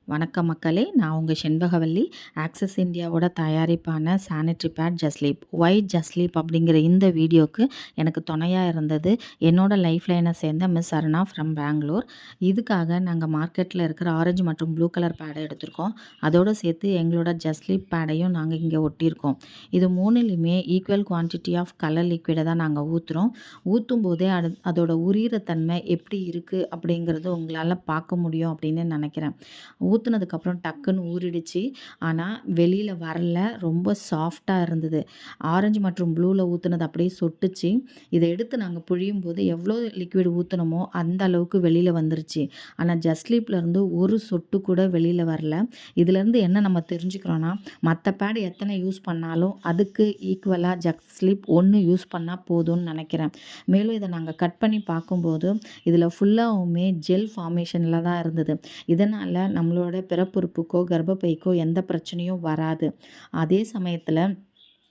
வணக்கம் மக்களே, நான் உங்கள் செண்பகவல்லி. ஆக்சஸ் இந்தியாவோட தயாரிப்பான சானிட்ரி பேட் ஜஸ்லீப் ஒயிட் ஜஸ்லீப் அப்படிங்கிற இந்த வீடியோவுக்கு எனக்கு துணையாக இருந்தது என்னோடய லைஃப் லைனை சேர்ந்த மிஸ் அருணா ஃப்ரம் பெங்களூர். இதுக்காக நாங்கள் மார்க்கெட்டில் இருக்கிற ஆரஞ்சு மற்றும் ப்ளூ கலர் பேடை எடுத்திருக்கோம். அதோடு சேர்த்து எங்களோட ஜஸ்லீப் பேடையும் நாங்கள் இங்கே ஒட்டியிருக்கோம். இது மூணுலேயுமே ஈக்குவல் குவான்டிட்டி ஆஃப் கலர் லிக்விடை தான் நாங்கள் ஊற்றுறோம். ஊற்றும் போதே அதோட உரிகிற தன்மை எப்படி இருக்குது அப்படிங்கிறது உங்களால் பார்க்க முடியும் அப்படின்னு நினைக்கிறேன். ஊற்றுனதுக்கப்புறம் டக்குன்னு ஊறிடுச்சு. ஆனால் வெளியில் வரல, ரொம்ப சாஃப்டாக இருந்தது. ஆரஞ்சு மற்றும் ப்ளூவில் ஊற்றுனது அப்படியே சொட்டுச்சு. இதை எடுத்து நாங்கள் புழியும் போது எவ்வளோ லிக்விட் ஊற்றுனமோ அந்த அளவுக்கு வெளியில் வந்துருச்சு. ஆனால் ஜஸ்லீப்லேருந்து ஒரு சொட்டு கூட வெளியில் வரல. இதுலேருந்து என்ன நம்ம தெரிஞ்சுக்கிறோன்னா, மற்ற பேட் எத்தனை யூஸ் பண்ணாலும் அதுக்கு ஈக்குவலாக ஜஸ்லீப் ஒன்று யூஸ் பண்ணால் போதும்னு நினைக்கிறேன். மேலும் இதை நாங்கள் கட் பண்ணி பார்க்கும்போது இதில் ஃபுல்லாகவுமே ஜெல் ஃபார்மேஷனில் தான் இருந்தது. இதனால் நம்மளோட பிறப்புறுப்புக்கோ கர்ப்பப்பைக்கோ எந்த பிரச்சனையும் வராது. அதே சமயத்தில்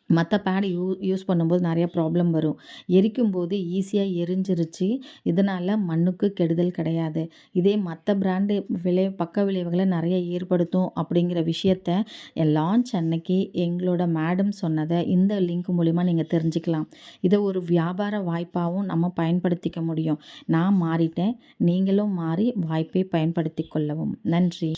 மற்ற பேட் யூஸ் பண்ணும்போது நிறைய ப்ராப்ளம் வரும். எரிக்கும்போது ஈஸியாக எரிஞ்சிருச்சு. இதனால் மண்ணுக்கு கெடுதல் கிடையாது. இதே மற்ற பிராண்டு பக்க விளைவுகளை நிறைய ஏற்படுத்தும் அப்படிங்கிற விஷயத்த லான்ச் அன்னைக்கு எங்களோட மேடம் சொன்னதை இந்த லிங்க் மூலிமா நீங்கள் தெரிஞ்சுக்கலாம். இதை ஒரு வியாபார வாய்ப்பாகவும் நம்ம பயன்படுத்திக்க முடியும். நான் மாறிட்டேன், நீங்களும் மாறி வாய்ப்பை பயன்படுத்தி கொள்ளவும். நன்றி.